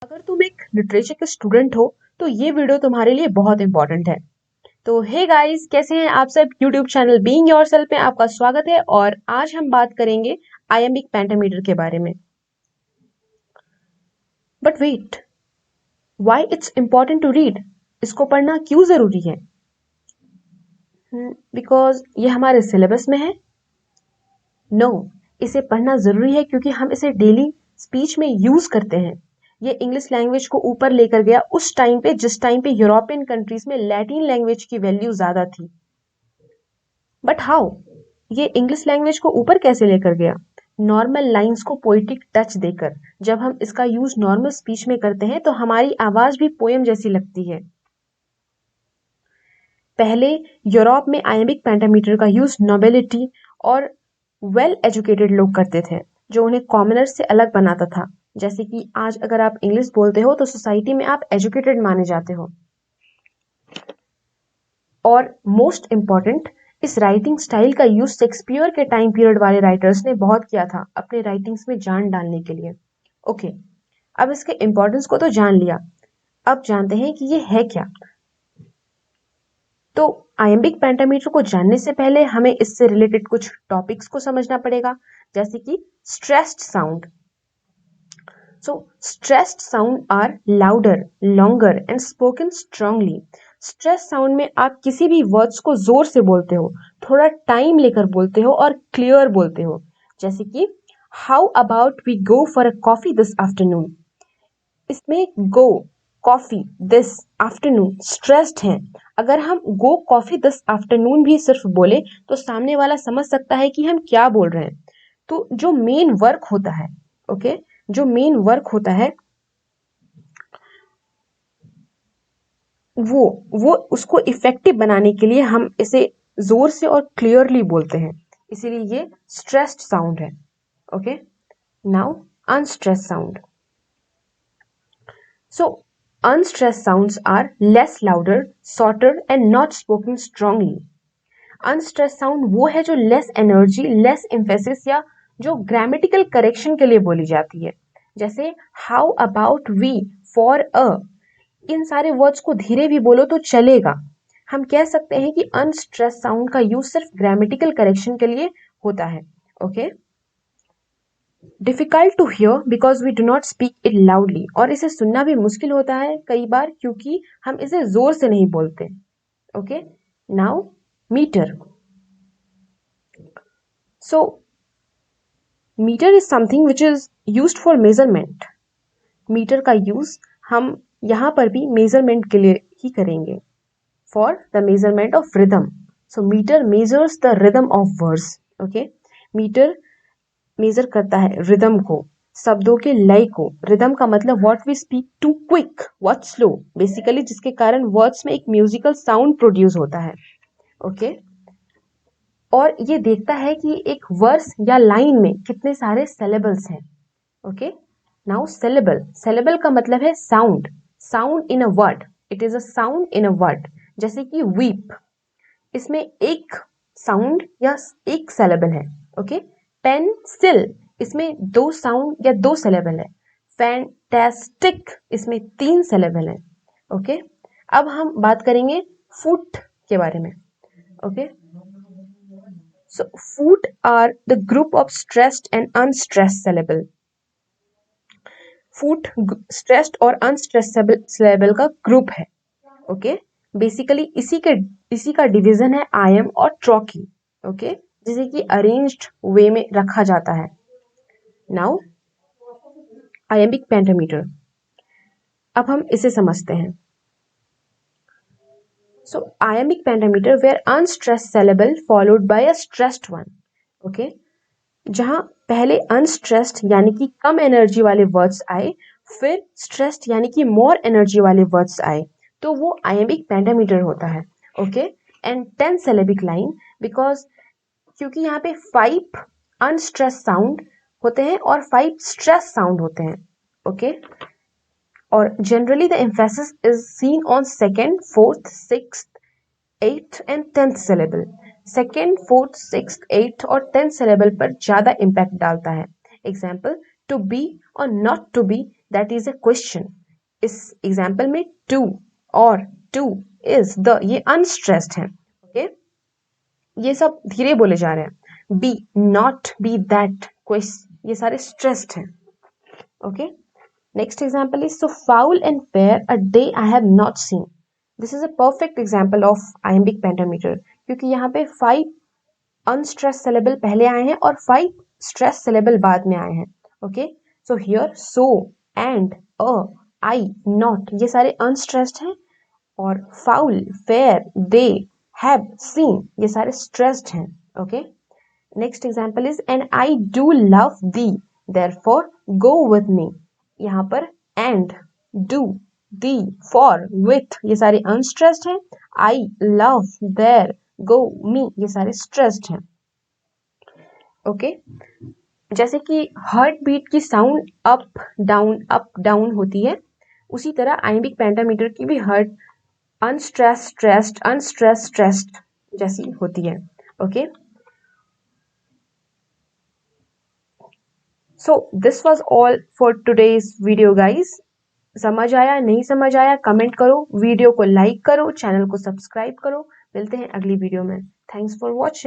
अगर तुम एक लिटरेचर के स्टूडेंट हो तो ये वीडियो तुम्हारे लिए बहुत इंपॉर्टेंट है। तो हे गाइस, कैसे हैं आप सब। यूट्यूब चैनल बीइंग योरसेल्फ में आपका स्वागत है और आज हम बात करेंगे आयम्बिक पेंटामीटर के बारे में। But wait, why it's important to read? इसको पढ़ना क्यों जरूरी है? बिकॉज ये हमारे सिलेबस में है। नो, इसे पढ़ना जरूरी है क्योंकि हम इसे डेली स्पीच में यूज करते हैं। ये इंग्लिश लैंग्वेज को ऊपर लेकर गया उस टाइम पे जिस टाइम पे यूरोपियन कंट्रीज में लैटिन लैंग्वेज की वैल्यू ज्यादा थी। But how? ये इंग्लिश लैंग्वेज को ऊपर कैसे लेकर गया? नॉर्मल लाइंस को पोइटिक टच देकर। जब हम इसका यूज नॉर्मल स्पीच में करते हैं तो हमारी आवाज भी पोएम जैसी लगती है। पहले यूरोप में आयम्बिक पेंटामीटर का यूज नोबिलिटी और वेल एजुकेटेड लोग करते थे, जो उन्हें कॉमनर से अलग बनाता था। जैसे कि आज अगर आप इंग्लिश बोलते हो तो सोसाइटी में आप एजुकेटेड माने जाते हो। और मोस्ट इम्पॉर्टेंट, इस राइटिंग स्टाइल का यूज शेक्सपियर के टाइम पीरियड वाले राइटर्स ने बहुत किया था अपने राइटिंग्स में जान डालने के लिए। ओके, अब इसके इम्पोर्टेंस को तो जान लिया, अब जानते हैं कि ये है क्या। तो आयम्बिक पेंटामीटर को जानने से पहले हमें इससे रिलेटेड कुछ टॉपिक्स को समझना पड़ेगा, जैसे कि stressed sound. So, stressed sound are louder, longer and spoken strongly. Stress sound में आप किसी भी वर्ड्स को जोर से बोलते हो, थोड़ा टाइम लेकर बोलते हो और क्लियर बोलते हो। जैसे कि how about we go for a coffee this afternoon. इसमें go, coffee, this afternoon stressed है। अगर हम गो कॉफी दिस आफ्टरनून भी सिर्फ बोले तो सामने वाला समझ सकता है कि हम क्या बोल रहे हैं। तो जो मेन वर्क होता है, ओके, जो मेन वर्क होता है वो उसको इफेक्टिव बनाने के लिए हम इसे जोर से और क्लियरली बोलते हैं, इसीलिए ये स्ट्रेस्ड साउंड है। Okay, now unstressed sound. So unstressed sounds are less louder, shorter and not spoken strongly. Unstressed sound वो है जो लेस एनर्जी, लेस एम्फेसिस या जो ग्रामेटिकल करेक्शन के लिए बोली जाती है। जैसे how about we, for a, इन सारे वर्ड्स को धीरे भी बोलो तो चलेगा। हम कह सकते हैं कि अनस्ट्रेस साउंड का यूज सिर्फ ग्रामेटिकल करेक्शन के लिए होता है। Okay, difficult to hear because we do not speak it loudly, और इसे सुनना भी मुश्किल होता है कई बार क्योंकि हम इसे जोर से नहीं बोलते। Okay, now metre. So metre is something which is used for measurement. Metre का यूज हम यहाँ पर भी मेजरमेंट के लिए ही करेंगे, for the measurement of rhythm. So meter measures the rhythm of words. Okay, meter measure करता है rhythm को, शब्दों के लय को। rhythm का मतलब what we speak too quick, what slow, basically जिसके कारण words में एक musical sound produce होता है। okay? और ये देखता है कि एक वर्स या लाइन में कितने सारे syllables हैं। okay? Now syllable, syllable का मतलब है sound, sound in a word, it is a sound in a word। जैसे कि weep, इसमें एक साउंड या एक सिलेबल है। ओके, पेंसिल, इसमें दो साउंड या दो सिलेबल है। फैंटास्टिक, इसमें तीन सिलेबल है। ओके, अब हम बात करेंगे फुट के बारे में। Okay, so foot are the group of stressed and unstressed syllable. Foot stressed और अनस्ट्रेस्ड सिलेबल का ग्रुप है। ओके, बेसिकली इसी का डिवीजन है आयम और ट्रॉकी। ओके, जिसे कि अरेंज्ड वे में रखा जाता है। नाउ आयम्बिक पेंटामीटर, अब हम इसे समझते हैं। So iambic pentameter where unstressed syllable followed by a stressed one. Okay, जहां पहले अनस्ट्रेस्ड यानी कि कम एनर्जी वाले वर्ड्स आए, फिर स्ट्रेस्ड यानी कि मोर एनर्जी वाले वर्ड्स आए, तो वो आयम्बिक पेंटामीटर होता है। Okay, and 10 syllabic line, because क्योंकि यहाँ पे 5 अनस्ट्रेस साउंड होते हैं और 5 स्ट्रेस साउंड होते हैं। ओके, और generally the emphasis is seen on second, fourth, sixth, eighth and 10th syllable. Second, fourth, sixth, eighth और 10th सिलेबल पर ज्यादा इम्पैक्ट डालता है। एग्जाम्पल, टू बी और not to be that is a question. इस example में to और to is the, ये अनस्ट्रेस्ड है. ओके, ये सब धीरे बोले जा रहे हैं. Be, not, be, that, question, ये सारे स्ट्रेस्ड हैं. Okay, next example is so foul and fair a day I have not seen. This is a perfect example of iambic pentameter, क्योंकि यहाँ पे 5 अनस्ट्रेस सिलेबल पहले आए हैं और 5 स्ट्रेस सिलेबल बाद में आए हैं. Okay, so here so and a, I, not, ये सारे अनस्ट्रेस्ड हैं, और foul, fair, day, have, seen, ये सारे स्ट्रेस्ड हैं. Okay, next example is and I do love thee therefore go with me. यहाँ पर and, do, thee, for, with, ये सारे अनस्ट्रेस्ड हैं. आई, लव, देयर, गो, मी, ये सारे स्ट्रेस्ड हैं. ओके, जैसे कि हार्ट बीट की साउंड अप डाउन होती है, उसी तरह iambic पेंटामीटर की भी heart unstressed stressed unstressed stressed जैसी होती है. Okay, so this was all for today's video guys. समझ आया, नहीं समझ आया, कमेंट करो, वीडियो को लाइक करो, चैनल को सब्सक्राइब करो. मिलते हैं अगली वीडियो में. Thanks for watching.